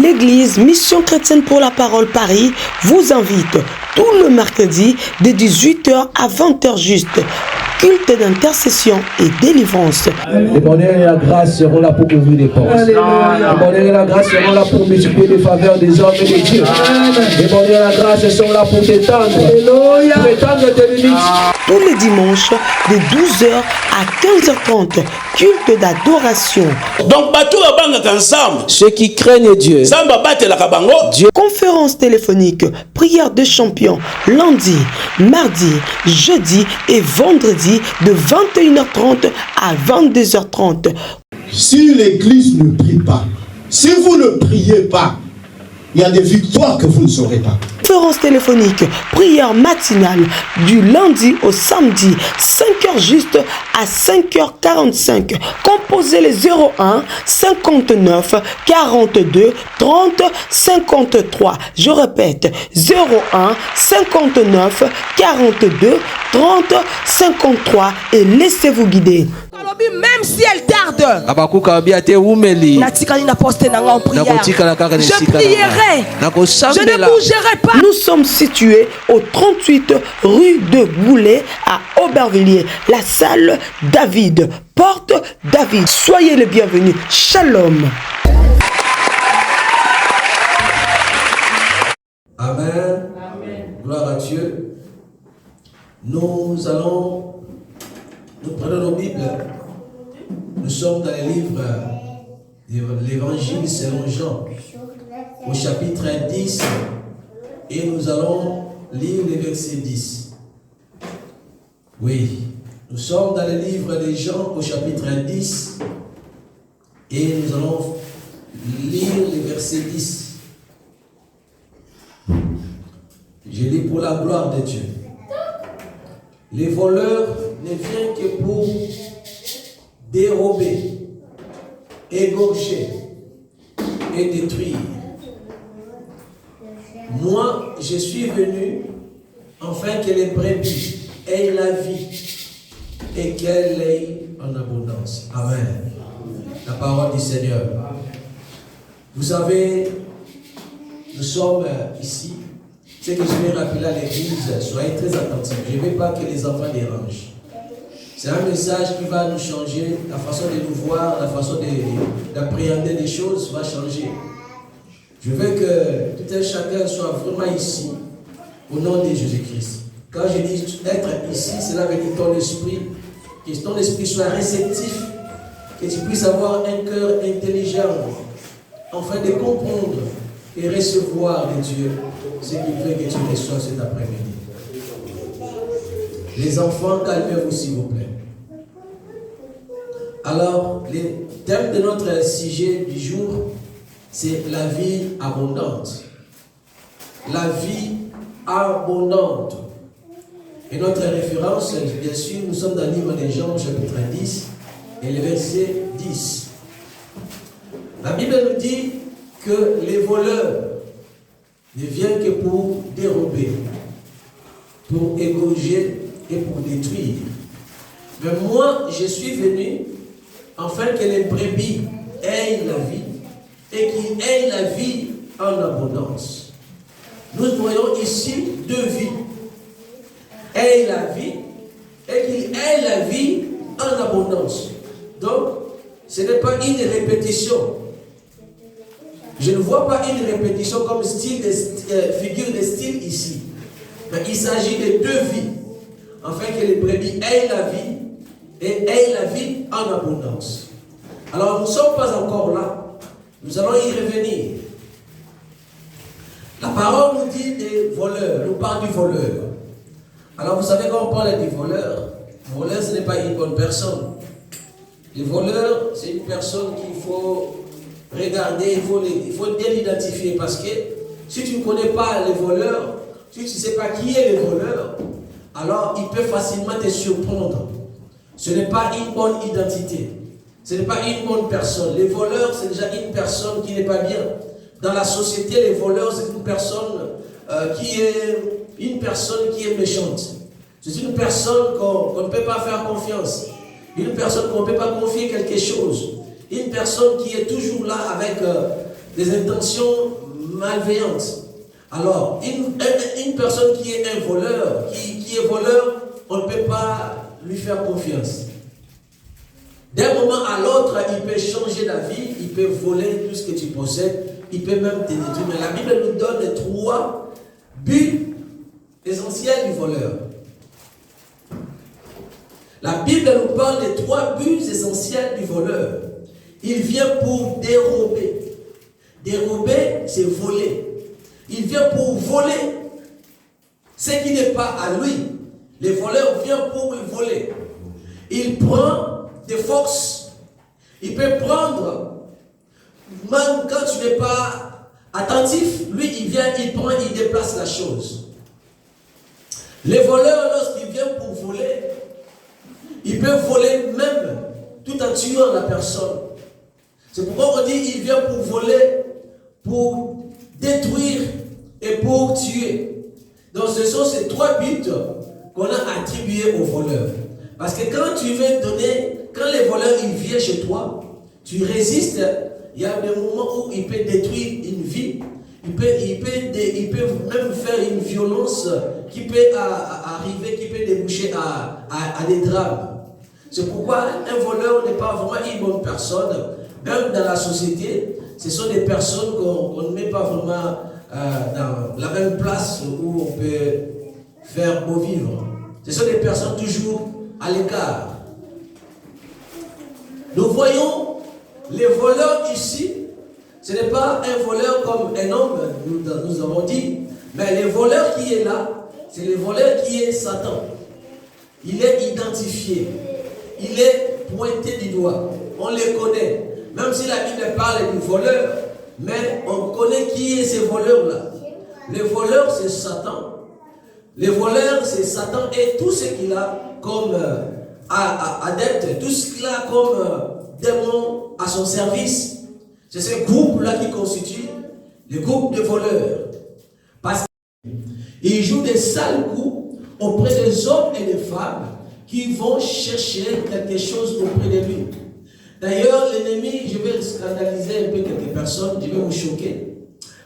L'église Mission Chrétienne pour la Parole Paris vous invite tout le mercredi de 18h à 20h juste. Culte d'intercession et délivrance. Le bonheur et la grâce seront là pour ouvrir les portes. Le bonheur et la grâce seront là pour multiplier les faveurs des hommes et des dieux. Le bonheur et la grâce sont là pour t'étendre. Pour étendre tes limites. Tous les dimanches de 12h à 15h30. Culte d'adoration. Donc, ensemble. Ceux qui craignent Dieu. Dieu. Conférence téléphonique, prière de champions, lundi, mardi, jeudi et vendredi de 21h30 à 22h30. Si l'église ne prie pas, si vous ne priez pas, il y a des victoires que vous ne saurez pas. Conférence téléphonique, prière matinale du lundi au samedi, 5h juste à 5h45. Composez les 01 59 42 30 53. Je répète, 01 59 42 30 53 et laissez-vous guider. Même si elle tarde, je prierai, je ne bougerai pas. Nous sommes situés au 38 rue de Goulet à Aubervilliers, la salle David, porte David. Soyez les bienvenus. Shalom. Amen. Gloire à Dieu. Nous prenons nos Bibles. Nous sommes dans les livres de l'Évangile selon Jean, au chapitre 10, et nous allons lire le verset 10. Oui, nous sommes dans le livre de Jean, au chapitre 10, et nous allons lire le verset 10. Je lis pour la gloire de Dieu. Les voleurs ne viennent que pour dérober, égorger et détruire. Moi, je suis venu afin que les brebis aient la vie et qu'elle ait en abondance. Amen. La parole du Seigneur. Vous savez, nous sommes ici. Ce que je vais rappeler à l'église, soyez très attentifs. Je ne veux pas que les enfants dérangent. C'est un message qui va nous changer, la façon de nous voir, la façon d'appréhender les choses va changer. Je veux que tout un chacun soit vraiment ici, au nom de Jésus-Christ. Quand je dis être ici, cela veut dire ton esprit, que ton esprit soit réceptif, que tu puisses avoir un cœur intelligent, afin de comprendre et recevoir de Dieu ce qui fait que tu reçois cet après-midi. Les enfants, calmez-vous s'il vous plaît. Alors, le thème de notre sujet du jour, c'est la vie abondante. La vie abondante. Et notre référence, bien sûr, nous sommes dans le livre de Jean, chapitre 10, et le verset 10. La Bible nous dit que les voleurs ne viennent que pour dérober, pour égorger et pour détruire. Mais moi, je suis venu afin que les brebis aient la vie et qu'ils aient la vie en abondance. Nous voyons ici deux vies. Aient la vie et qu'ils aient la vie en abondance. Donc, ce n'est pas une répétition. Je ne vois pas une répétition comme figure de style ici. Mais il s'agit de deux vies. Afin que les brebis aient la vie et aient la vie en abondance. Alors nous ne sommes pas encore là. Nous allons y revenir. La parole nous dit des voleurs. Nous parle du voleur. Alors vous savez quand on parle du voleur, le voleur ce n'est pas une bonne personne. Le voleur c'est une personne qu'il faut regarder, il faut bien l'identifier parce que si tu ne connais pas les voleurs, si tu ne sais pas qui est le voleur, alors il peut facilement te surprendre. Ce n'est pas une bonne identité. Ce n'est pas une bonne personne. Les voleurs, c'est déjà une personne qui n'est pas bien. Dans la société, les voleurs, c'est une personne qui est méchante. C'est une personne qu'on ne peut pas faire confiance. Une personne qu'on ne peut pas confier quelque chose. Une personne qui est toujours là avec des intentions malveillantes. Alors, une personne qui est un voleur, qui est voleur, on ne peut pas lui faire confiance. D'un moment à l'autre, il peut changer d'avis, il peut voler tout ce que tu possèdes, il peut même te détruire. Mais la Bible nous donne 3 buts essentiels du voleur. La Bible nous parle des 3 buts essentiels du voleur. Il vient pour dérober. Dérober, c'est voler. Il vient pour voler ce qui n'est pas à lui. Le voleur vient pour voler. Il prend des forces. Il peut prendre, même quand tu n'es pas attentif, lui il vient, il prend, il déplace la chose. Les voleurs, lorsqu'ils viennent pour voler, ils peuvent voler même tout en tuant la personne. C'est pourquoi on dit il vient pour voler, pour détruire et pour tuer. Donc ce sont ces 3 buts qu'on a attribués aux voleurs. Parce que quand tu veux donner, quand les voleurs ils viennent chez toi, tu résistes, il y a des moments où il peut détruire une vie, il peut même faire une violence qui peut arriver, qui peut déboucher à des drames. C'est pourquoi un voleur n'est pas vraiment une bonne personne. Même dans la société, ce sont des personnes qu'on ne met pas vraiment dans la même place où on peut faire beau vivre. Ce sont des personnes toujours à l'écart. Nous voyons les voleurs ici. Ce n'est pas un voleur comme un homme, nous avons dit, mais le voleur qui est là, c'est le voleur qui est Satan. Il est identifié. Il est pointé du doigt. On le connaît. Même si la Bible parle du voleur, mais on connaît qui est ce voleur-là. Le voleur, c'est Satan. Le voleur, c'est Satan et tout ce qu'il a comme adepte, tout ce qu'il a comme démon à son service. C'est ce groupe-là qui constitue le groupe de voleurs. Parce qu'il joue des sales coups auprès des hommes et des femmes qui vont chercher quelque chose auprès de lui. D'ailleurs, l'ennemi, je vais scandaliser un peu quelques personnes, je vais vous choquer.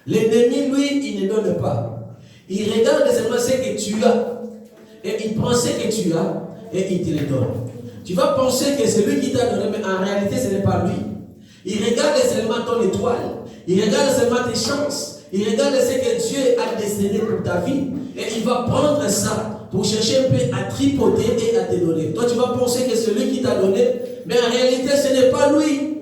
L'ennemi, lui, il ne donne pas. Il regarde seulement ce que tu as. Et il prend ce que tu as et il te le donne. Tu vas penser que c'est lui qui t'a donné, mais en réalité, ce n'est pas lui. Il regarde seulement ton étoile. Il regarde seulement tes chances. Il regarde ce que Dieu a destiné pour ta vie. Et il va prendre ça pour chercher un peu à tripoter et à te donner. Toi, tu vas penser que c'est lui qui t'a donné, mais en réalité, ce n'est pas lui.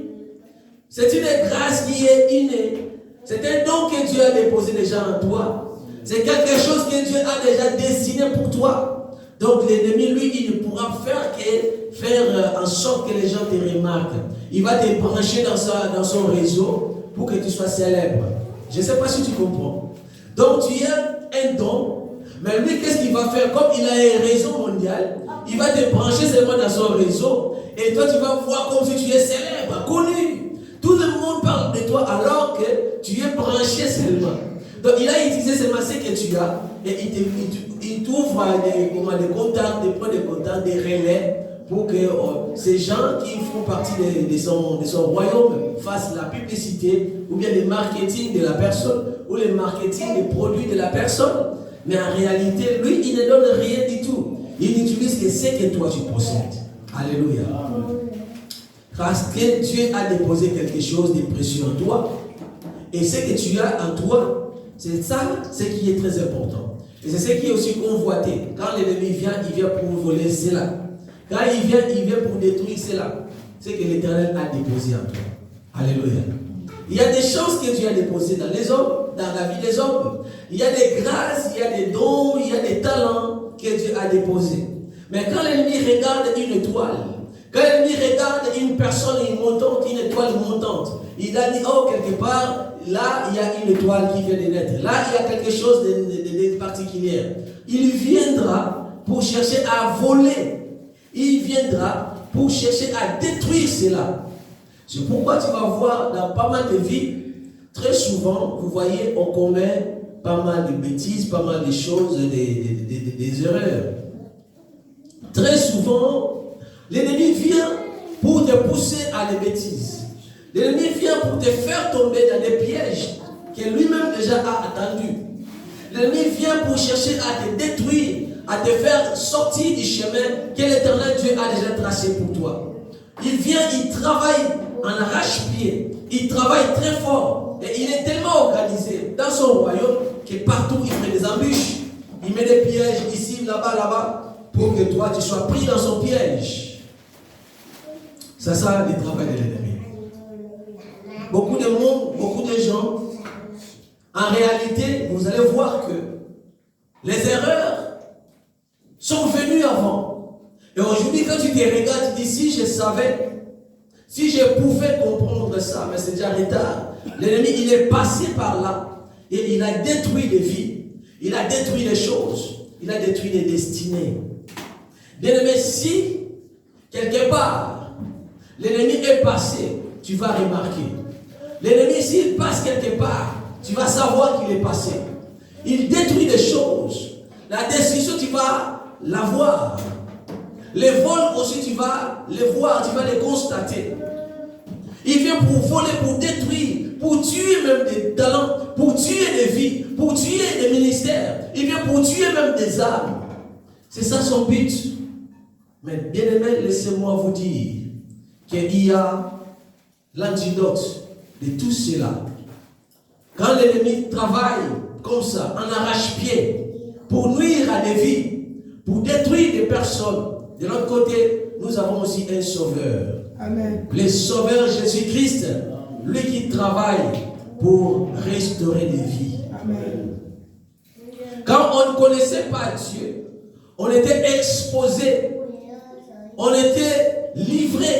C'est une grâce qui est innée. C'est un don que Dieu a déposé déjà en toi. C'est quelque chose que Dieu a déjà destiné pour toi. Donc l'ennemi, lui, il ne pourra faire en sorte que les gens te remarquent. Il va te brancher dans son réseau pour que tu sois célèbre. Je ne sais pas si tu comprends. Donc tu as un don, mais lui, qu'est-ce qu'il va faire? Comme il a un réseau mondial, il va te brancher seulement dans son réseau. Et toi, tu vas voir comme si tu es célèbre, connu. Tout le monde parle de toi alors que tu es branché seulement. Donc il a utilisé seulement ce que tu as et il t'ouvre des contacts, des points de contact, des relais pour que ces gens qui font partie de son royaume fassent la publicité ou bien le marketing de la personne ou le marketing des produits de la personne. Mais en réalité, lui, il ne donne rien du tout. Il n'utilise que ce que toi tu possèdes. Alléluia. Parce que Dieu a déposé quelque chose de précieux en toi. Et ce que tu as en toi, c'est ça, ce qui est très important. Et c'est ce qui est aussi convoité. Quand l'ennemi vient, il vient pour voler cela. Quand il vient pour détruire cela. C'est que l'Éternel a déposé en toi. Alléluia. Il y a des choses que Dieu a déposées dans les hommes, dans la vie des hommes. Il y a des grâces, il y a des dons, il y a des talents que Dieu a déposés. Mais quand l'ennemi regarde une étoile, quand l'ennemi regarde une personne montante, une étoile montante, il a dit, oh, quelque part, là, il y a une étoile qui vient de naître. Là, il y a quelque chose de particulier. Il viendra pour chercher à voler. Il viendra pour chercher à détruire cela. C'est pourquoi tu vas voir dans pas mal de vies, très souvent, vous voyez, on commet pas mal de bêtises, pas mal de choses, des erreurs. Très souvent, l'ennemi vient pour te pousser à des bêtises. L'ennemi vient pour te faire tomber dans des pièges que lui-même déjà a attendus. L'ennemi vient pour chercher à te détruire, à te faire sortir du chemin que l'Éternel Dieu a déjà tracé pour toi. Il vient, il travaille en arrache-pied. Il travaille très fort. Et il est tellement organisé dans son royaume que partout il met des embûches. Il met des pièges ici, là-bas, là-bas, pour que toi tu sois pris dans son piège. C'est ça le travail de l'ennemi. Beaucoup de monde, beaucoup de gens, en réalité, vous allez voir que les erreurs sont venues avant. Et aujourd'hui, quand tu te regardes, tu dis, si je savais, si je pouvais comprendre ça, mais c'est déjà retard. L'ennemi, il est passé par là et il a détruit des vies, il a détruit des choses, il a détruit des destinées. Bien aimé, si quelque part l'ennemi est passé, tu vas remarquer. L'ennemi, s'il passe quelque part, tu vas savoir qu'il est passé. Il détruit des choses. La destruction, tu vas la voir. Les vols aussi, tu vas les voir, tu vas les constater. Il vient pour voler, pour détruire, pour tuer même des talents, pour tuer des vies, pour tuer des ministères. Il vient pour tuer même des âmes. C'est ça son but. Mais bien aimé, laissez-moi vous dire qu'il y a l'antidote de tout cela. Quand l'ennemi travaille comme ça, en arrache-pied, pour nuire à des vies, pour détruire des personnes, de l'autre côté, nous avons aussi un sauveur. Amen. Le sauveur Jésus-Christ, lui qui travaille pour restaurer des vies. Amen. Quand on ne connaissait pas Dieu, on était exposé, on était livré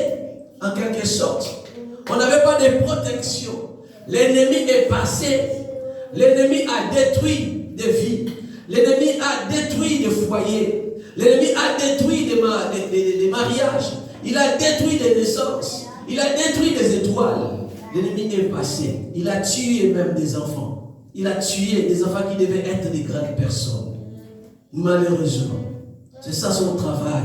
en quelque sorte. On n'avait pas de protection. L'ennemi est passé. L'ennemi a détruit des vies. L'ennemi a détruit des foyers. L'ennemi a détruit des mariages. Il a détruit des naissances. Il a détruit des étoiles. L'ennemi est passé. Il a tué même des enfants. Il a tué des enfants qui devaient être des grandes personnes. Malheureusement. C'est ça son travail.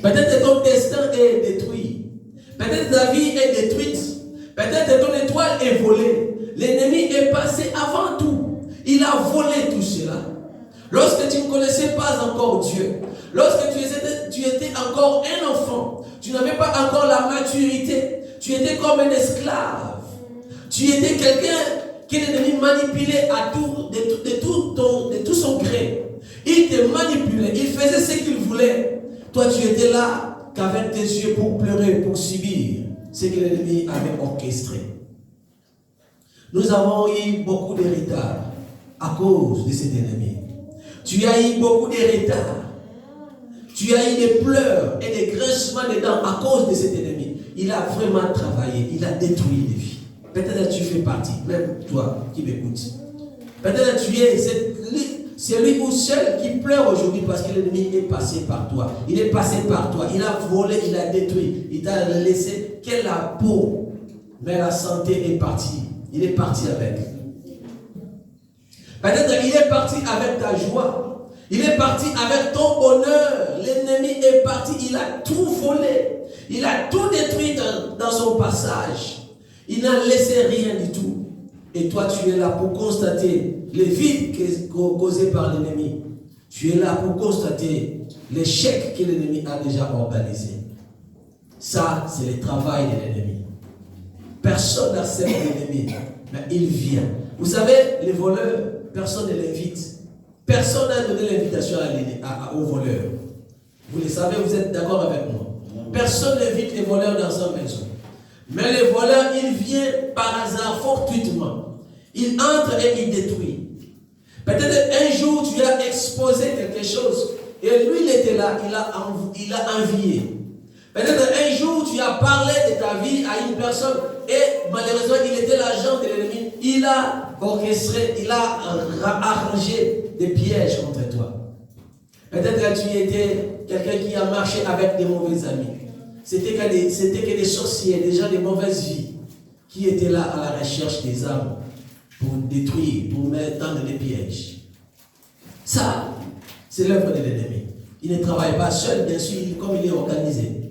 Peut-être que ton destin est détruit. Peut-être ta vie est détruite. Peut-être que ton étoile est volée. L'ennemi est passé avant tout. Il a volé tout cela. Lorsque tu ne connaissais pas encore Dieu, lorsque tu étais encore un enfant, tu n'avais pas encore la maturité, tu étais comme un esclave. Tu étais quelqu'un que l'ennemi manipulait de tout son gré. Il te manipulait, il faisait ce qu'il voulait. Toi, tu étais là qu'avec tes yeux pour pleurer, pour subir ce que l'ennemi avait orchestré. Nous avons eu beaucoup d'héritage à cause de cet ennemi. Tu as eu beaucoup d'héritage. Tu as eu des pleurs et des grincements de dents à cause de cet ennemi. Il a vraiment travaillé, il a détruit des vies. Peut-être que tu fais partie, même toi qui m'écoutes. Peut-être que tu es celui ou celle qui pleure aujourd'hui parce que l'ennemi est passé par toi. Il est passé par toi. Il a volé, il a détruit. Il t'a laissé que la peau. Mais la santé est partie. Il est parti avec. Peut-être qu'il est parti avec ta joie. Il est parti avec ton bonheur. L'ennemi est parti. Il a tout volé. Il a tout détruit dans son passage. Il n'a laissé rien du tout. Et toi, tu es là pour constater les vides causés par l'ennemi. Tu es là pour constater l'échec que l'ennemi a déjà organisé. Ça, c'est le travail de l'ennemi. Personne n'accepte l'ennemi, mais il vient. Vous savez, les voleurs, personne ne l'invite. Personne n'a donné l'invitation aux voleurs. Vous le savez, vous êtes d'accord avec moi. Personne n'invite les voleurs dans sa maison. Mais les voleurs, ils viennent par hasard, fortuitement. Il entre et il détruit. Peut-être un jour tu as exposé quelque chose et lui il était là, il a envié. Peut-être un jour tu as parlé de ta vie à une personne et malheureusement il était l'agent de l'ennemi. Il a orchestré, il a arrangé des pièges contre toi. Peut-être que tu étais quelqu'un qui a marché avec des mauvais amis. C'était que des sorciers, des gens de mauvaise vie qui étaient là à la recherche des âmes. Pour détruire, pour mettre dans des pièges. Ça, c'est l'œuvre de l'ennemi. Il ne travaille pas seul, bien sûr, comme il est organisé.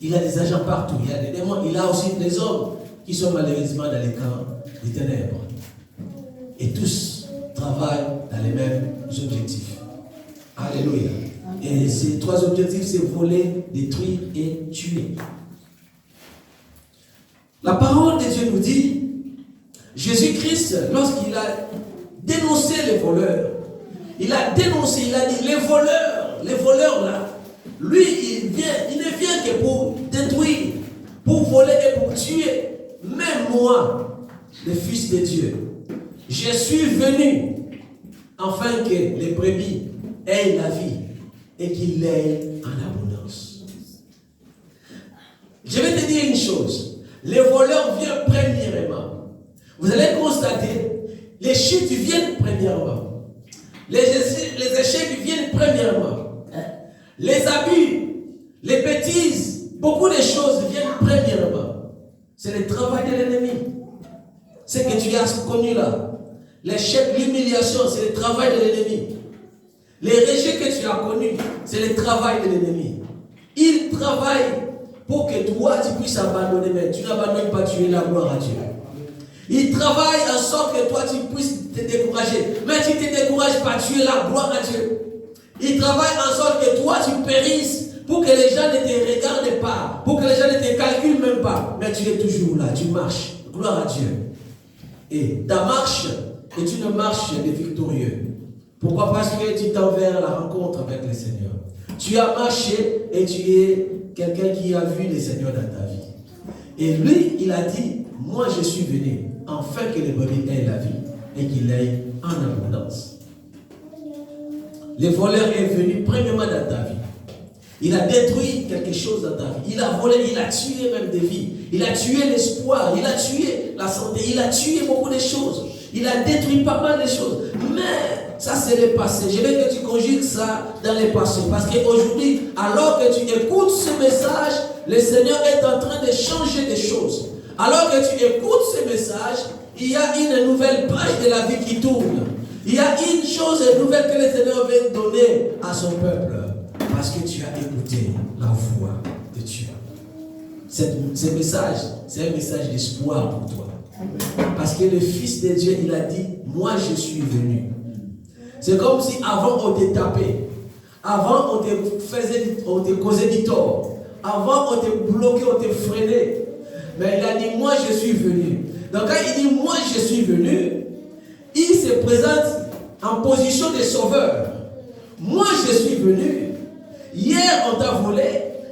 Il a des agents partout. Il y a des démons. Il a aussi des hommes qui sont malheureusement dans les camps des ténèbres. Et tous travaillent dans les mêmes objectifs. Alléluia. Et ces trois objectifs, c'est voler, détruire et tuer. La parole de Dieu nous dit, Jésus-Christ, lorsqu'il a dénoncé les voleurs, il a dénoncé, il a dit, les voleurs là, lui, il ne vient que pour détruire, pour voler et pour tuer. Même moi, le Fils de Dieu, je suis venu afin que les brebis aient la vie et qu'ils l'aient en abondance. Je vais te dire une chose. Les voleurs viennent premièrement. Vous allez constater, les chutes viennent premièrement. Les échecs viennent premièrement. Les abus, les bêtises, beaucoup de choses viennent premièrement. C'est le travail de l'ennemi. Ce que tu as connu là. L'échec, l'humiliation, c'est le travail de l'ennemi. Les rejets que tu as connus, c'est le travail de l'ennemi. Il travaille pour que toi, tu puisses abandonner, mais tu n'abandonnes pas, tu es la gloire à Dieu. Il travaille en sorte que toi, tu puisses te décourager. Mais tu ne te décourages pas, tu es la gloire à Dieu. Il travaille en sorte que toi, tu périsses pour que les gens ne te regardent pas, pour que les gens ne te calculent même pas. Mais tu es toujours là, tu marches. Gloire à Dieu. Et ta marche est une marche de victorieux. Pourquoi? Parce que tu t'en vers la rencontre avec le Seigneur. Tu as marché et tu es quelqu'un qui a vu le Seigneur dans ta vie. Et lui, il a dit, moi je suis venu afin que les brebis aient la vie et qu'il aient en abondance. Le voleur est venu premièrement dans ta vie. Il a détruit quelque chose dans ta vie. Il a volé, il a tué même des vies. Il a tué l'espoir, il a tué la santé, il a tué beaucoup de choses. Il a détruit pas mal de choses. Mais ça c'est le passé. Je veux que tu conjugues ça dans le passé. Parce qu'aujourd'hui, alors que tu écoutes ce message, le Seigneur est en train de changer des choses. Alors que tu écoutes ce message, il y a une nouvelle page de la vie qui tourne. Il y a une chose nouvelle que le Seigneur veut donner à son peuple. Parce que tu as écouté la voix de Dieu. Ce message, c'est un message d'espoir pour toi. Parce que le Fils de Dieu, il a dit, moi je suis venu. C'est comme si avant on te tapait. Avant on te causait du tort. Avant on te bloquait, on te freinait. Mais il a dit, moi je suis venu. Donc quand il dit, moi je suis venu, il se présente en position de sauveur. Moi je suis venu. Hier on t'a volé.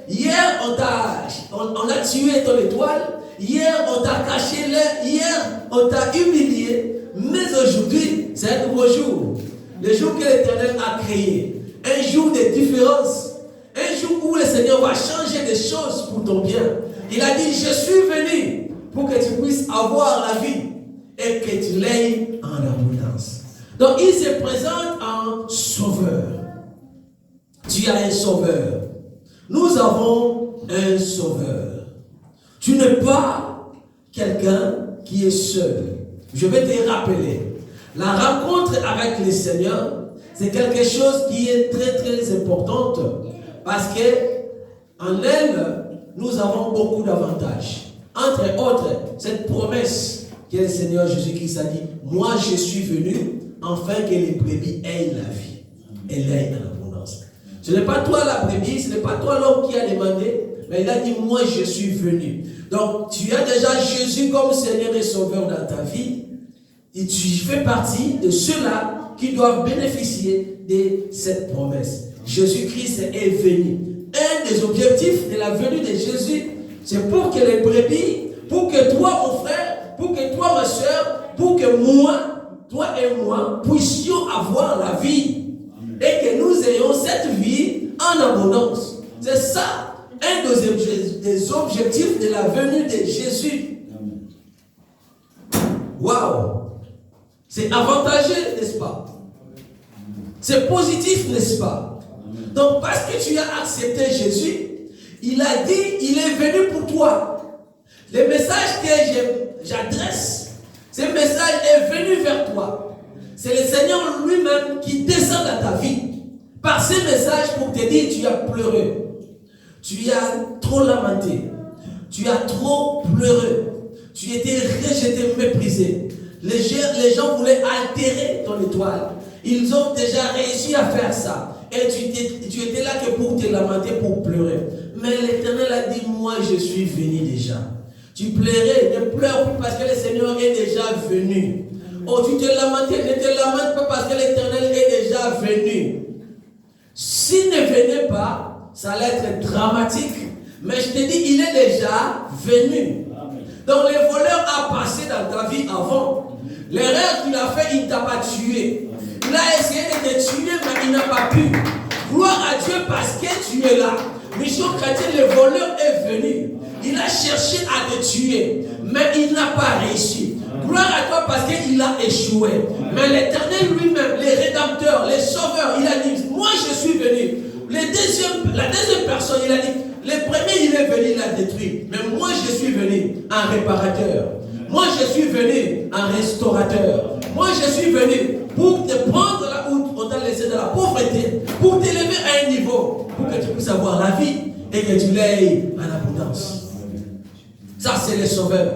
Hier on a tué ton étoile. Hier on t'a caché l'air. Hier on t'a humilié. Mais aujourd'hui c'est un nouveau jour. Le jour que l'Éternel a créé. Un jour de différence. Un jour où le Seigneur va changer des choses pour ton bien. Il a dit, je suis venu pour que tu puisses avoir la vie et que tu l'aies en abondance. Donc il se présente en sauveur. Tu as un sauveur. Nous avons un sauveur. Tu n'es pas quelqu'un qui est seul. Je vais te rappeler. La rencontre avec le Seigneur, c'est quelque chose qui est très très importante parce que en elle, nous avons beaucoup d'avantages. Entre autres, cette promesse que le Seigneur Jésus-Christ a dit, moi je suis venu afin que les brebis aient la vie et l'aient en abondance. Ce n'est pas toi la brebis, ce n'est pas toi l'homme qui a demandé, mais il a dit, moi je suis venu. Donc tu as déjà Jésus comme Seigneur et Sauveur dans ta vie, et tu fais partie de ceux-là qui doivent bénéficier de cette promesse. Jésus-Christ est venu. Un des objectifs de la venue de Jésus, c'est pour que les brebis, pour que toi mon frère, pour que toi ma soeur, pour que moi, toi et moi, puissions avoir la vie. Amen. Et que nous ayons cette vie en abondance. C'est ça, un des objectifs de la venue de Jésus. Waouh! C'est avantageux, n'est-ce pas? C'est positif, n'est-ce pas? Donc, parce que tu as accepté Jésus, il a dit, il est venu pour toi. Le message que j'adresse, ce message est venu vers toi. C'est le Seigneur lui-même qui descend dans ta vie. Par ce message pour te dire, tu as pleuré. Tu as trop lamenté. Tu as trop pleuré. Tu étais rejeté, méprisé. Les gens voulaient altérer ton étoile. Ils ont déjà réussi à faire ça. Et tu étais là que pour te lamenter, pour pleurer. Mais l'Éternel a dit, moi je suis venu déjà. Tu pleurais, ne pleure plus parce que le Seigneur est déjà venu. Oh, tu te lamentais, ne te lamentes pas parce que l'Éternel est déjà venu. S'il ne venait pas, ça allait être dramatique. Mais je te dis, il est déjà venu. Donc le voleur a passé dans ta vie avant. L'erreur qu'il a fait, il ne t'a pas tué. Il a essayé de te tuer, mais il n'a pas pu. Gloire à Dieu parce que tu es là. Mission chrétienne, le voleur est venu. Il a cherché à te tuer, mais il n'a pas réussi. Gloire à toi parce qu'il a échoué. Mais l'Éternel lui-même, les rédempteurs, les sauveurs, il a dit, moi je suis venu. La deuxième personne, il a dit, le premier il est venu, il a détruit. Mais moi je suis venu, un réparateur. Moi je suis venu, un restaurateur. Moi je suis venu pour te prendre là où on t'a laissé de la pauvreté, pour t'élever à un niveau, pour que tu puisses avoir la vie et que tu l'aies en abondance. Ça c'est le sauveur.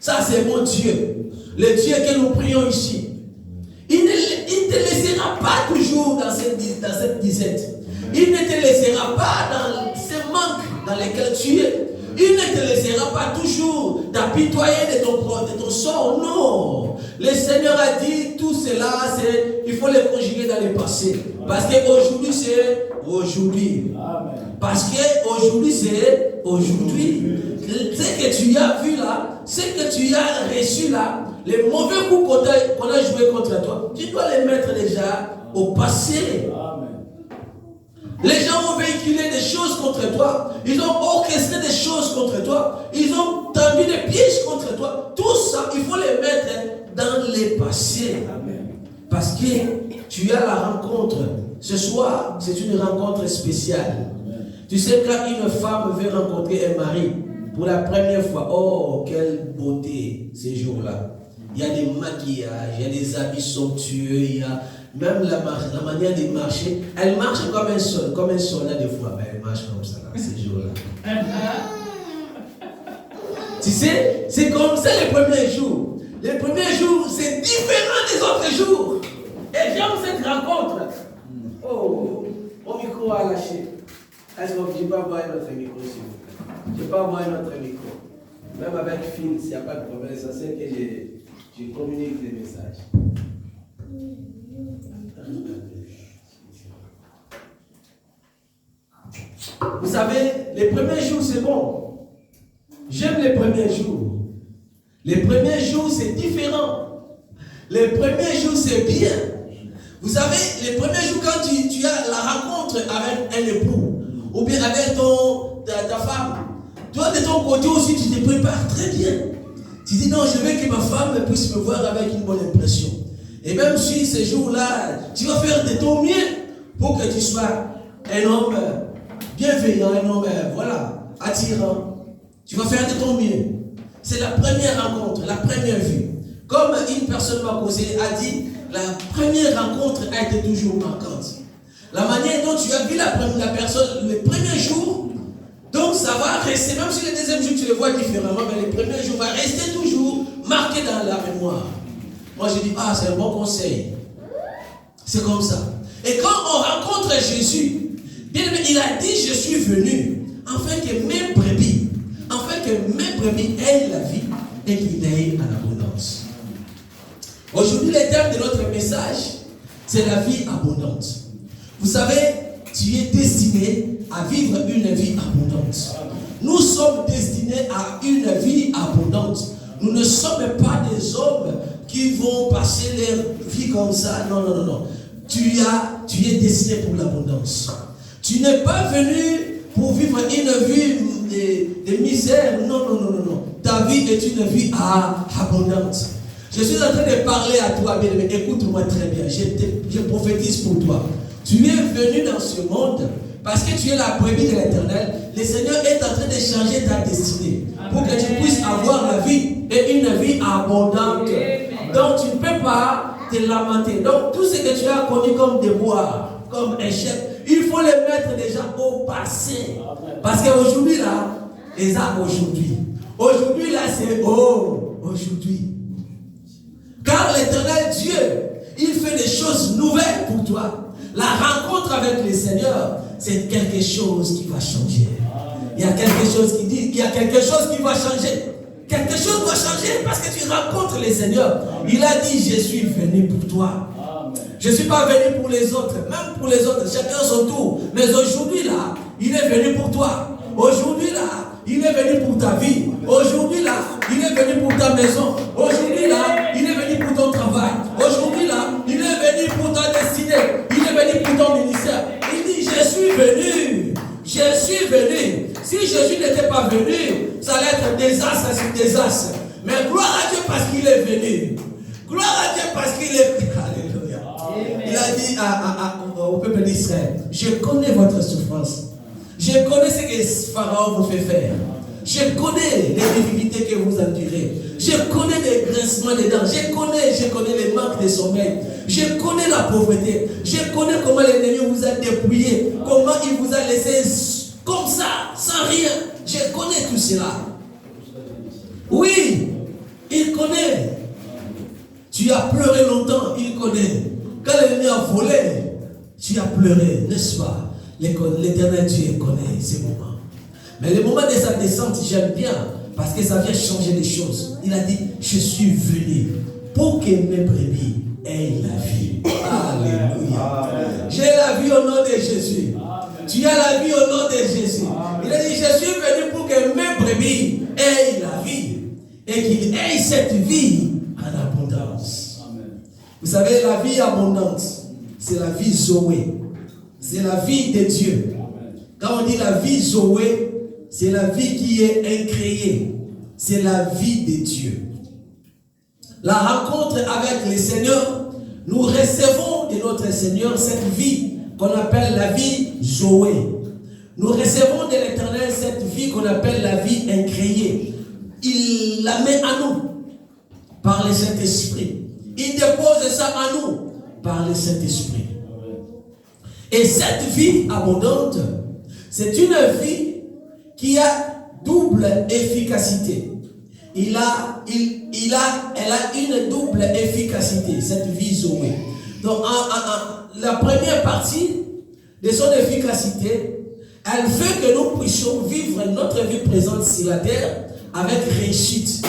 Ça c'est mon Dieu. Le Dieu que nous prions ici. Il ne te laissera pas toujours dans cette disette. Il ne te laissera pas dans ces manques dans lesquels tu es. Il ne te laissera pas toujours t'apitoyer de ton sort. Non. Le Seigneur a dit tout cela, il faut le conjuguer dans le passé. Parce qu'aujourd'hui, c'est aujourd'hui. Parce qu'aujourd'hui, c'est aujourd'hui. Ce que tu as vu là, ce que tu as reçu là, les mauvais coups qu'on a joués contre toi, tu dois les mettre déjà au passé. Les gens ont véhiculé des choses contre toi. Ils ont orchestré des choses contre toi. Ils ont tendu des pièges contre toi. Tout ça, il faut les mettre dans le passé. Parce que tu as la rencontre. Ce soir, c'est une rencontre spéciale. Tu sais, quand une femme veut rencontrer un mari, pour la première fois, oh, quelle beauté ces jours-là. Il y a des maquillages, il y a des habits somptueux, il y a même la manière de marcher. Elle marche comme un soldat des fois, mais elle marche comme ça, là, ces jours-là. Tu sais, c'est comme ça les premiers jours. Les premiers jours, c'est différent des autres jours. Et j'aime cette rencontre. Oh, mon micro a lâché. Est-ce que je ne peux pas avoir notre micro, s'il vous plaît? Je ne peux pas avoir notre micro. Même avec Phil, s'il n'y a pas de problème, ça c'est que je communique les messages. Vous savez, les premiers jours, c'est bon. J'aime les premiers jours. Les premiers jours, c'est différent. Les premiers jours, c'est bien. Vous savez, les premiers jours, quand tu as la rencontre avec un époux, ou bien avec ta femme, toi, de ton côté aussi, tu te prépares très bien. Tu dis, non, je veux que ma femme puisse me voir avec une bonne impression. Et même si ces jours-là, tu vas faire de ton mieux pour que tu sois un homme bienveillant, un homme, voilà, attirant. Tu vas faire de ton mieux. C'est la première rencontre, la première vue. Comme une personne m'a causé, a dit, la première rencontre a été toujours marquante. La manière dont tu as vu la personne le premier jour, donc ça va rester, même si le deuxième jour tu le vois différemment, mais le premier jour va rester toujours marqué dans la mémoire. Moi je dis, c'est un bon conseil. C'est comme ça. Et quand on rencontre Jésus, bien aimé, il a dit, je suis venu, afin que mes brebis aient la vie et qu'il aient en abondance. Aujourd'hui, le thème de notre message, c'est la vie abondante. Vous savez, tu es destiné à vivre une vie abondante. Nous sommes destinés à une vie abondante. Nous ne sommes pas des hommes qui vont passer leur vie comme ça. Non, non, non, non. Tu es destiné pour l'abondance. Tu n'es pas venu pour vivre une vie de misère. Non, non, non, non, non. Ta vie est une vie abondante. Je suis en train de parler à toi, bien-aimé. Écoute-moi très bien. Je prophétise pour toi. Tu es venu dans ce monde parce que tu es la brebis de l'Éternel. Le Seigneur est en train de changer ta destinée pour que tu puisses avoir la vie et une vie abondante. Donc tu ne peux pas te lamenter. Donc tout ce que tu as connu comme déboire, comme échec, il faut les mettre déjà au passé. Parce qu'aujourd'hui là, ils ont aujourd'hui. Aujourd'hui là, c'est aujourd'hui. Car l'Éternel Dieu, il fait des choses nouvelles pour toi. La rencontre avec le Seigneur, c'est quelque chose qui va changer. Il y a quelque chose qui dit, il y a quelque chose qui va changer. Quelque chose va changer parce que tu rencontres le Seigneur. Il a dit, je suis venu pour toi. Je ne suis pas venu pour les autres. Même pour les autres, chacun son tour. Mais aujourd'hui là, il est venu pour toi. Aujourd'hui là, il est venu pour ta vie. Aujourd'hui là, il est venu pour ta maison. Aujourd'hui là, il est venu pour ton travail. Aujourd'hui là, il est venu pour ta destinée. Il est venu pour ton ministère. Il dit, je suis venu. Je suis venu. Si Jésus n'était pas venu, ça allait être désastre sur désastre. Mais gloire à Dieu parce qu'il est venu. Gloire à Dieu parce qu'il est... Alléluia. Il a dit au peuple d'Israël, je connais votre souffrance. Je connais ce que Pharaon vous fait faire. Je connais les difficultés que vous endurez. Je connais les grincements des dents. Je connais les manques de sommeil. Je connais la pauvreté. Je connais comment l'ennemi vous a dépouillé. Comment il vous a laissé comme ça, sans rien. Je connais tout cela. Oui, il connaît. Tu as pleuré longtemps, il connaît. Quand l'ennemi a volé, tu as pleuré, n'est-ce pas? L'Éternel Dieu connaît ces moments. Mais le moment de sa descente, j'aime bien, parce que ça vient changer les choses. Il a dit, je suis venu pour que mes brebis aient la vie. Alléluia. J'ai la vie au nom de Jésus. Tu as la vie au nom de Jésus. Il a dit, je suis venu pour que mes brebis aient la vie. Et qu'ils aient cette vie en abondance. Vous savez, la vie abondante, c'est la vie Zoé. C'est la vie de Dieu. Quand on dit la vie Zoé, c'est la vie qui est incréée. C'est la vie de Dieu. La rencontre avec le Seigneur, nous recevons de notre Seigneur cette vie qu'on appelle la vie Zoé. Nous recevons de l'Éternel cette vie qu'on appelle la vie incréée. Il la met à nous par le Saint-Esprit. Il dépose ça à nous par le Saint-Esprit. Et cette vie abondante, c'est une vie qui a double efficacité. Elle a une double efficacité, cette vie Zoé. Donc, la première partie de son efficacité, elle fait que nous puissions vivre notre vie présente sur la terre avec réussite.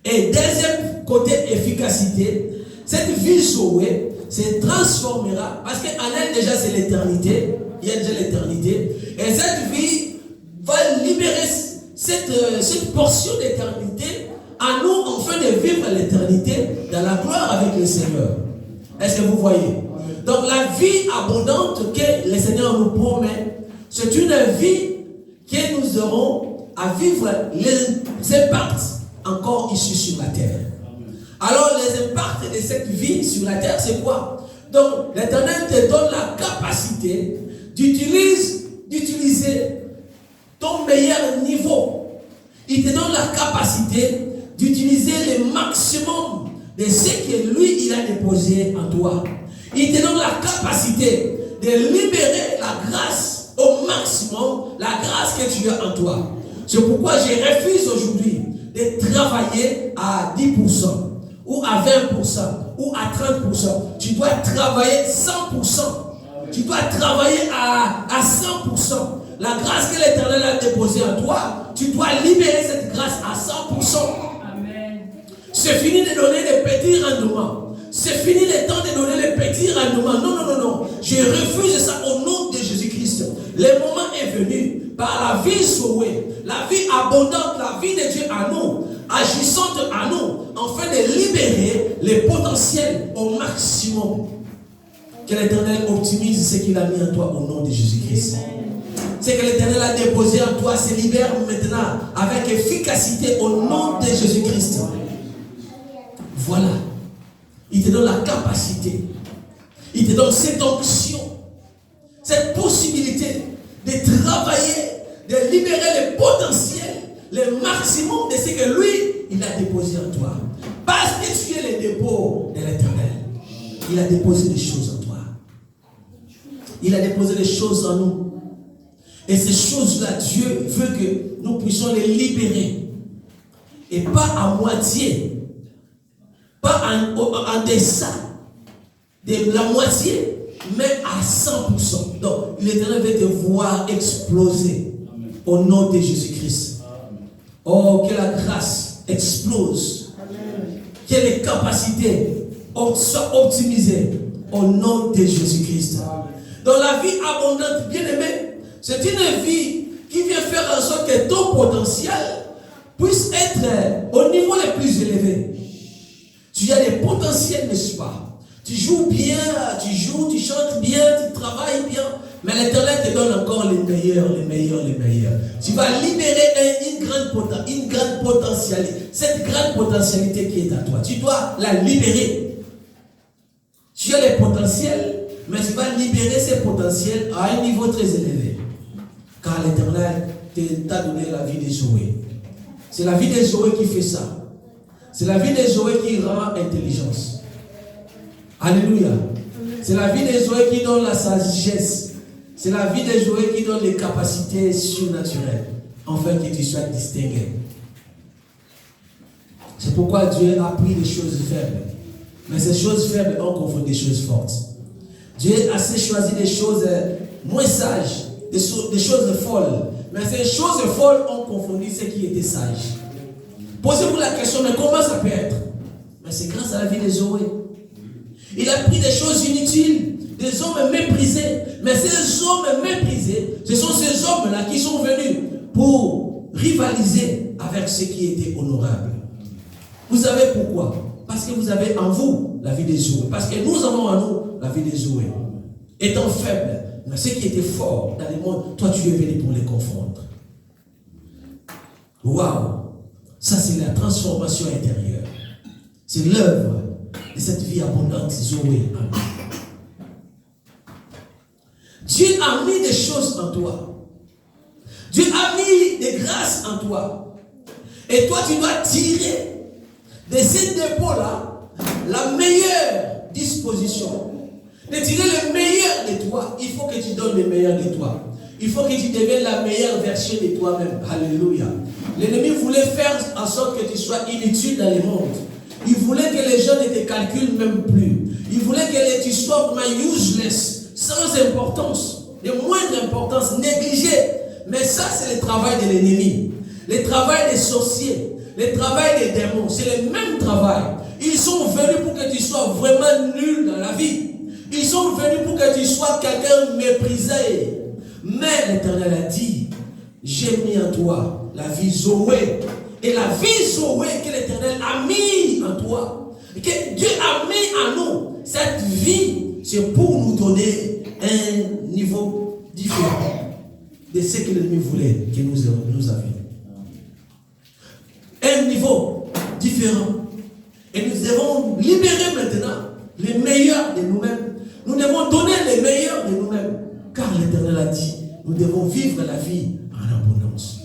Et deuxième côté efficacité, cette vie Zoé se transformera, parce qu'en elle déjà c'est l'éternité, il y a déjà l'éternité, et cette vie va libérer cette portion d'éternité à nous afin de vivre l'éternité dans la gloire avec le Seigneur. Est-ce que vous voyez? Donc la vie abondante que le Seigneur nous promet, c'est une vie que nous aurons à vivre les impacts encore issus sur la terre. Alors les impacts de cette vie sur la terre, c'est quoi? Donc l'Éternel te donne la capacité d'utiliser ton meilleur niveau. Il te donne la capacité d'utiliser le maximum de ce que lui, il a déposé en toi. Il te donne la capacité de libérer la grâce au maximum, la grâce que tu as en toi. C'est pourquoi je refuse aujourd'hui de travailler à 10%, ou à 20%, ou à 30%. Tu dois travailler 100%. Tu dois travailler à 100%. La grâce que l'Éternel a déposée en toi, tu dois libérer cette grâce à 100%. Amen. C'est fini de donner des petits rendements. C'est fini le temps de donner les petits rendements. Non, non, non, non. Je refuse ça au nom de Jésus-Christ. Le moment est venu par la vie sauvée, la vie abondante, la vie de Dieu à nous, agissante à nous, afin de libérer les potentiels au maximum. Que l'Éternel optimise ce qu'il a mis en toi au nom de Jésus-Christ. Ce que l'Éternel a déposé en toi se libère maintenant avec efficacité au nom de Jésus-Christ. Voilà. Il te donne la capacité. Il te donne cette option, cette possibilité de travailler, de libérer le potentiel, le maximum de ce que lui, il a déposé en toi. Parce que tu es le dépôt de l'Éternel. Il a déposé des choses en toi. Il Il a déposé des choses en nous. Et ces choses-là, Dieu veut que nous puissions les libérer. Et pas à moitié. Pas en deçà de la moitié, mais à 100%. Donc, l'Éternel veut te voir exploser. Amen. Au nom de Jésus-Christ. Oh, que la grâce explose. Amen. Que les capacités soient optimisées au nom de Jésus-Christ. Dans la vie abondante, bien aimé, c'est une vie qui vient faire en sorte que ton potentiel puisse être au niveau le plus élevé. Tu as des potentiels, n'est-ce pas? Tu joues bien, tu chantes bien, tu travailles bien, mais l'Éternel te donne encore les meilleurs. Tu vas libérer une grande potentialité. Cette grande potentialité qui est à toi, tu dois la libérer. Tu as les potentiels, mais tu vas libérer ces potentiels à un niveau très élevé. Car l'Éternel t'a donné la vie de Zoé. C'est la vie de Zoé qui fait ça. C'est la vie de Zoé qui rend intelligence. Alléluia. C'est la vie de Zoé qui donne la sagesse. C'est la vie de Zoé qui donne les capacités surnaturelles. Afin que tu sois distingué. C'est pourquoi Dieu a pris des choses faibles. Mais ces choses faibles ont confondu des choses fortes. Dieu a assez choisi des choses moins sages, des choses folles. Mais ces choses folles ont confondu ce qui était sage. Posez-vous la question, mais comment ça peut être? Mais c'est grâce à la vie de Zoé. Il a pris des choses inutiles, des hommes méprisés. Mais ces hommes méprisés, ce sont ces hommes-là qui sont venus pour rivaliser avec ce qui était honorable. Vous savez pourquoi? Parce que vous avez en vous la vie de Zoé. Parce que nous avons en nous la vie de Zoé. Étant faible, mais ce qui était fort dans le monde, toi tu es venu pour les confondre. Waouh! Ça c'est la transformation intérieure. C'est l'œuvre de cette vie abondante, Zoé. Dieu a mis des choses en toi. Dieu a mis des grâces en toi. Et toi tu dois tirer de ces dépôts-là la meilleure disposition. De tirer le meilleur de toi, il faut que tu donnes le meilleur de toi. Il faut que tu deviennes la meilleure version de toi-même. Alléluia. L'ennemi voulait faire en sorte que tu sois inutile dans le monde. Il voulait que les gens ne te calculent même plus. Il voulait que tu sois vraiment useless, sans importance, de moindre importance, négligé. Mais ça, c'est le travail de l'ennemi. Le travail des sorciers, le travail des démons, c'est le même travail. Ils sont venus pour que tu sois vraiment nul dans la vie. Ils sont venus pour que tu sois quelqu'un méprisé. Mais l'Éternel a dit, j'ai mis en toi la vie Zoé. Et la vie Zoé que l'Éternel a mis en toi, que Dieu a mis en nous, cette vie, c'est pour nous donner un niveau différent de ce que l'ennemi voulait que nous avions. Un niveau différent. Et nous devons libérer maintenant les meilleurs de nous-mêmes. Nous devons donner les meilleurs de nous-mêmes. Car l'Éternel a dit, nous devons vivre la vie en abondance.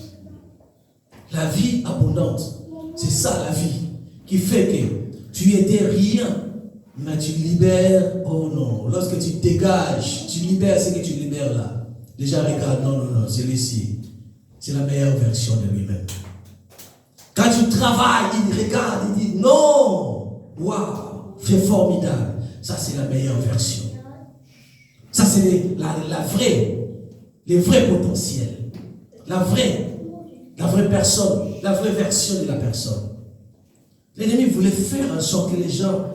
La vie abondante, c'est ça la vie qui fait que tu étais rien, mais tu libères, oh non, lorsque tu dégages, tu libères ce que tu libères là. Déjà regarde, non, c'est ici. C'est la meilleure version de lui-même. Quand tu travailles, il regarde, il dit non, waouh, c'est formidable. Ça c'est la meilleure version. Ça c'est la vraie, les vrais potentiels. La vraie personne, la vraie version de la personne. L'ennemi voulait faire en sorte que les gens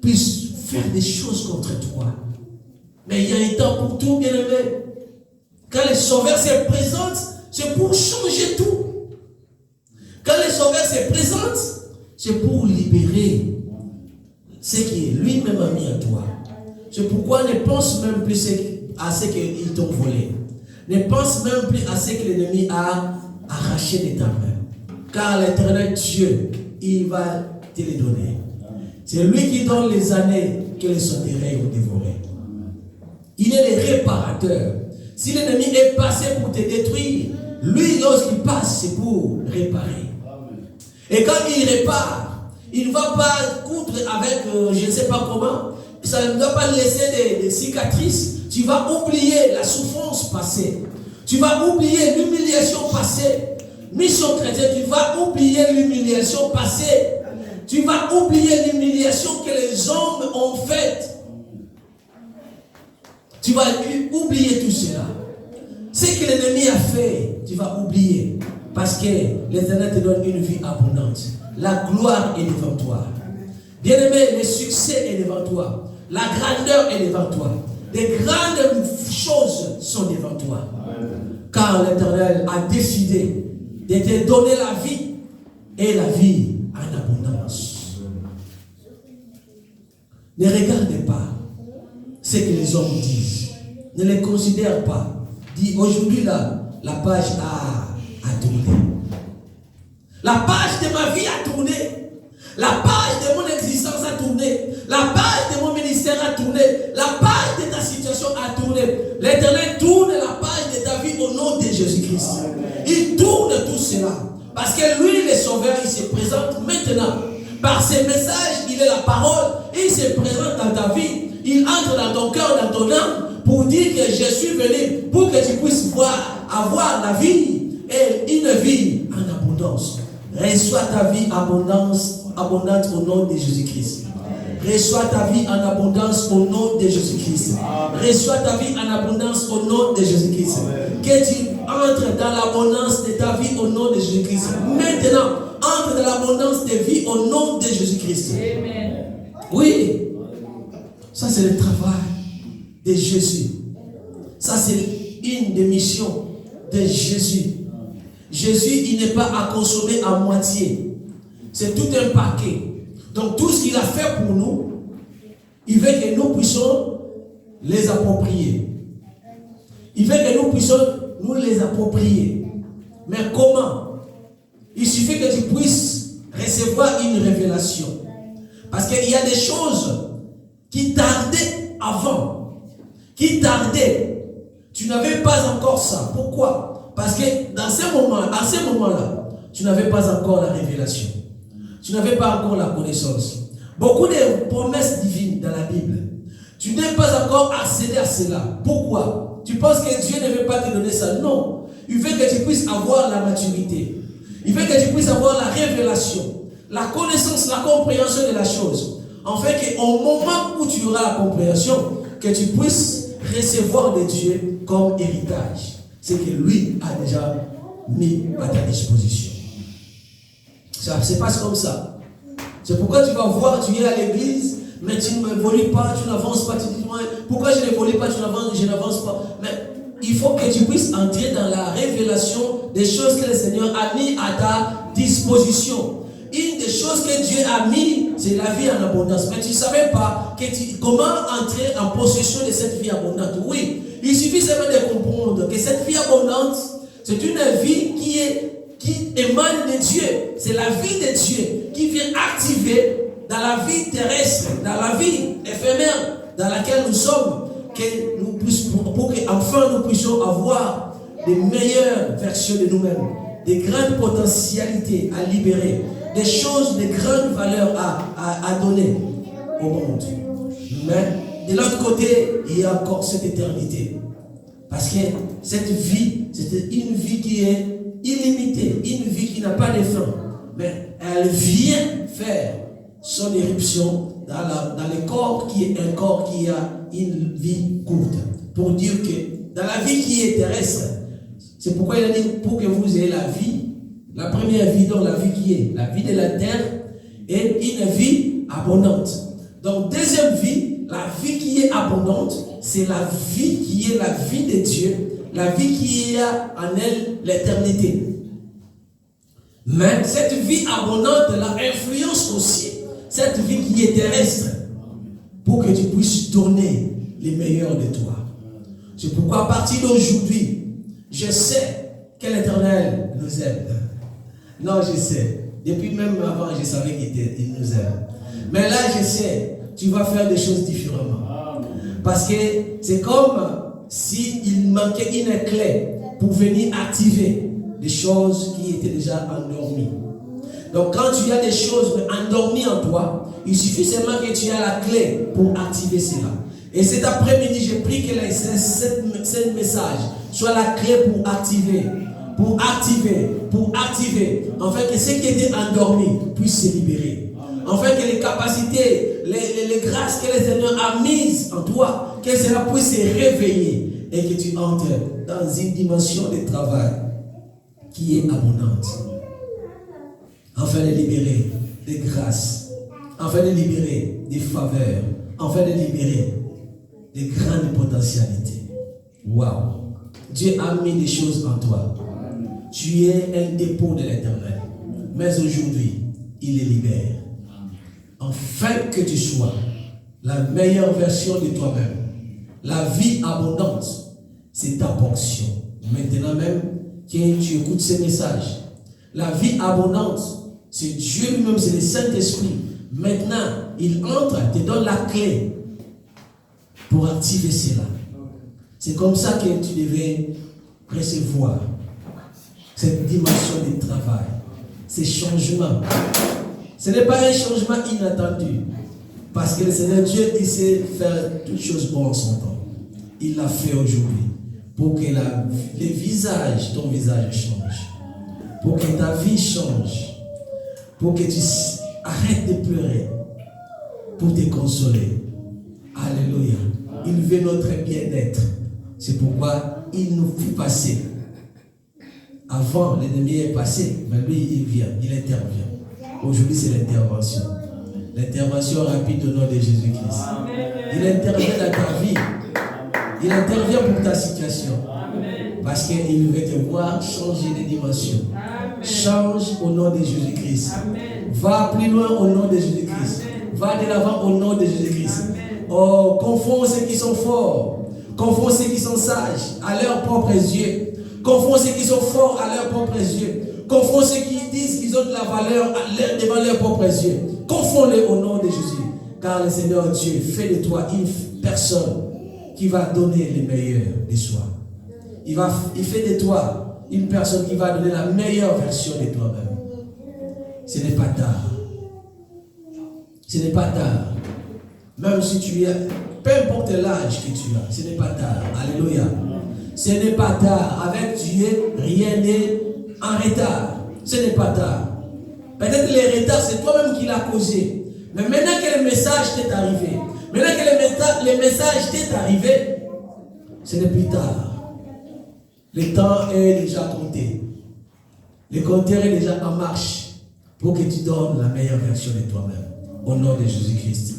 puissent faire des choses contre toi. Mais il y a un temps pour tout, bien aimé. Quand le Sauveur se présente, c'est pour changer tout. Quand le Sauveur se présente, c'est pour libérer ce qui est lui-même a mis en toi. C'est pourquoi ne pense même plus à ce qu'ils t'ont volé. Ne pense même plus à ce que l'ennemi a arraché de ta main. Car l'Éternel Dieu, il va te les donner. C'est lui qui donne les années que les sauterelles ont dévorées. Il est le réparateur. Si l'ennemi est passé pour te détruire, lui, lorsqu'il passe, c'est pour réparer. Et quand il répare, il ne va pas coudre avec, je ne sais pas comment, ça ne doit pas laisser des cicatrices, Tu vas oublier la souffrance passée. Tu vas oublier l'humiliation passée. Mission chrétienne, tu vas oublier l'humiliation passée. Tu vas oublier l'humiliation que les hommes ont faite. Tu vas oublier tout cela. Ce que l'ennemi a fait, tu vas oublier. Parce que l'Éternel te donne une vie abondante. La gloire est devant toi. Bien-aimé, le succès est devant toi. La grandeur est devant toi. Des grandes choses sont devant toi. Car l'Éternel a décidé de te donner la vie et la vie en abondance. Ne regarde pas ce que les hommes disent. Ne les considère pas. Dis aujourd'hui là, la page a tourné. La page de ma vie a tourné. La page de mon existence a tourné. La page de mon ministère a tourné. La page de ta situation a tourné. L'Éternel tourne la page de ta vie au nom de Jésus-Christ. Il tourne tout cela. Parce que lui, le Sauveur, il se présente maintenant. Par ses messages, il est la parole. Il se présente dans ta vie. Il entre dans ton cœur, dans ton âme, pour dire que je suis venu pour que tu puisses avoir la vie et une vie en abondance. Reçois ta vie abondante au nom de Jésus-Christ. Reçois ta vie en abondance au nom de Jésus-Christ. Reçois ta vie en abondance au nom de Jésus-Christ. Que tu entres dans l'abondance de ta vie au nom de Jésus-Christ. Maintenant, entre dans l'abondance de vie au nom de Jésus-Christ. Oui. Ça, c'est le travail de Jésus. Ça, c'est une des missions de Jésus. Jésus, il n'est pas à consommer à moitié. C'est tout un paquet. Donc, tout ce qu'il a fait pour nous, il veut que nous puissions les approprier. Il veut que nous puissions nous les approprier. Mais comment? Il suffit que tu puisses recevoir une révélation. Parce qu'il y a des choses qui tardaient avant. Qui tardaient. Tu n'avais pas encore ça. Pourquoi? Parce que à ce moment-là, tu n'avais pas encore la révélation. Tu n'avais pas encore la connaissance. Beaucoup de promesses divines dans la Bible. Tu n'es pas encore accédé à cela. Pourquoi? Tu penses que Dieu ne veut pas te donner ça? Non. Il veut que tu puisses avoir la maturité. Il veut que tu puisses avoir la révélation, la connaissance, la compréhension de la chose. En fait, qu'au moment où tu auras la compréhension, que tu puisses recevoir de Dieu comme héritage. C'est que lui a déjà mis à ta disposition. Ça se passe comme ça. C'est pourquoi tu vas voir, tu es à l'église, mais tu ne évolues pas, tu n'avances pas. Tu dis, pourquoi je n'évolue pas, je n'avance pas. Mais il faut que tu puisses entrer dans la révélation des choses que le Seigneur a mis à ta disposition. Une des choses que Dieu a mis, c'est la vie en abondance. Mais tu ne savais pas comment entrer en possession de cette vie abondante. Oui, il suffit seulement de comprendre que cette vie abondante, c'est une vie qui émane de Dieu. C'est la vie de Dieu qui vient activer dans la vie terrestre, dans la vie éphémère dans laquelle nous sommes, pour qu'enfin nous puissions avoir des meilleures versions de nous-mêmes, des grandes potentialités à libérer, des choses de grande valeur à donner au monde. Mais de l'autre côté, il y a encore cette éternité. Parce que cette vie, c'est une vie qui est illimitée, une vie qui n'a pas de fin. Mais elle vient faire son éruption dans le corps qui est un corps qui a une vie courte. Pour dire que dans la vie qui est terrestre, c'est pourquoi il a dit pour que vous ayez la vie, la première vie, donc la vie qui est la vie de la terre, et une vie abondante. Donc deuxième vie, la vie qui est abondante, c'est la vie qui est la vie de Dieu, la vie qui a en elle l'éternité. Mais cette vie abondante la influence aussi cette vie qui est terrestre pour que tu puisses donner les meilleurs de toi. C'est pourquoi à partir d'aujourd'hui, je sais que l'Éternel nous aime. Non, je sais. Depuis même avant, je savais qu'il nous aime. Mais là, je sais, tu vas faire des choses différemment. Parce que c'est comme s'il manquait une clé pour venir activer des choses qui étaient déjà endormies. Donc quand tu as des choses endormies en toi, il suffit seulement que tu aies la clé pour activer cela. Et cet après-midi, j'ai pris que ce message soit la clé pour activer. Afin que ceux qui étaient endormis puissent se libérer. Afin que les capacités, les grâces que le Seigneur a mises en toi, que cela puisse se réveiller et que tu entres dans une dimension de travail qui est abondante. Afin de libérer des grâces, afin de libérer des faveurs, afin de libérer des grandes potentialités. Waouh! Dieu a mis des choses en toi. Tu es un dépôt de l'Éternel. Mais aujourd'hui, il les libère. Afin que tu sois la meilleure version de toi-même. La vie abondante, c'est ta portion. Maintenant même que tu écoutes ces messages. La vie abondante, c'est Dieu lui-même, c'est le Saint-Esprit. Maintenant, il entre, te donne la clé pour activer cela. C'est comme ça que tu devais recevoir cette dimension de travail, ces changements. Ce n'est pas un changement inattendu, parce que le Seigneur Dieu, il sait faire toutes choses bonnes en son temps. Il l'a fait aujourd'hui pour que ton visage change, pour que ta vie change, pour que tu arrêtes de pleurer, pour te consoler. Alléluia. Il veut notre bien-être. C'est pourquoi il nous fait passer. Avant, l'ennemi est passé, mais lui, il vient, il intervient. Aujourd'hui, c'est l'intervention. L'intervention rapide au nom de Jésus-Christ. Il intervient dans ta vie. Il intervient pour ta situation. Parce qu'il veut te voir changer de dimension. Change au nom de Jésus-Christ. Va plus loin au nom de Jésus-Christ. Va de l'avant au nom de Jésus-Christ. Oh, confonds ceux qui sont forts. Confonds ceux qui sont sages à leurs propres yeux. Confonds ceux qui sont forts à leurs propres yeux. Confonds ceux qui disent qu'ils ont de la valeur devant leurs propres yeux. Confonds-les au nom de Jésus. Car le Seigneur Dieu fait de toi une personne qui va donner le meilleur de soi. Il fait de toi une personne qui va donner la meilleure version de toi-même. Ce n'est pas tard. Ce n'est pas tard. Même si tu es, peu importe l'âge que tu as, ce n'est pas tard. Alléluia. Ce n'est pas tard. Avec Dieu, rien n'est en retard. Ce n'est pas tard. Peut-être les retards, c'est toi-même qui l'as causé. Mais maintenant que le message t'est arrivé, maintenant que le message t'est arrivé, ce n'est plus tard. Le temps est déjà compté. Le compteur est déjà en marche pour que tu donnes la meilleure version de toi-même. Au nom de Jésus-Christ.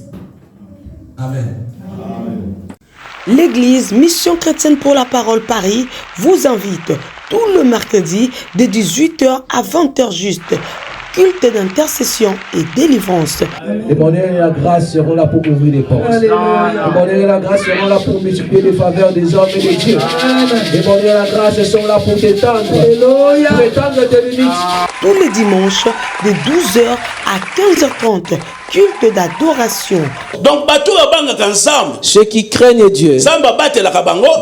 Amen. Amen. L'église Mission Chrétienne pour la Parole Paris vous invite tout le mercredi de 18h à 20h juste. Culte d'intercession et délivrance. Le bonheur et la grâce seront là pour ouvrir les portes. Le bonheur et la grâce seront là pour multiplier les faveurs des hommes et des dieux. Le bonheur et la grâce sont là pour t'étendre. Pour étendre tes limites. Tous les dimanches de 12h à 15h30. Culte d'adoration. Donc, ensemble. Ceux qui craignent Dieu.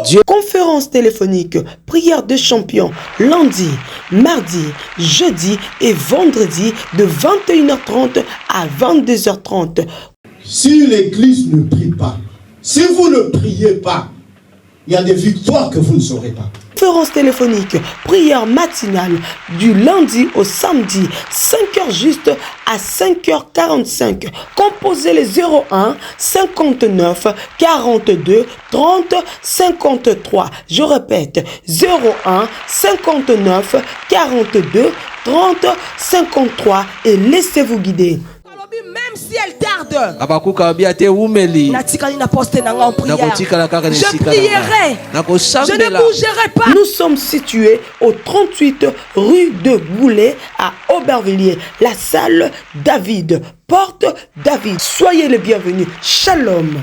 Dieu. Conférence téléphonique, prière de champions, lundi, mardi, jeudi et vendredi de 21h30 à 22h30. Si l'église ne prie pas, si vous ne priez pas, il y a des victoires que vous ne saurez pas. Conférence téléphonique, prière matinale du lundi au samedi, 5h juste à 5h45. Composez les 01 59 42 30 53. Je répète, 01 59 42 30 53 et laissez-vous guider. Même si elle tarde, je prierai, je ne bougerai pas. Nous sommes situés au 38 rue de Goulet à Aubervilliers, la salle David, porte David. Soyez les bienvenus. Shalom.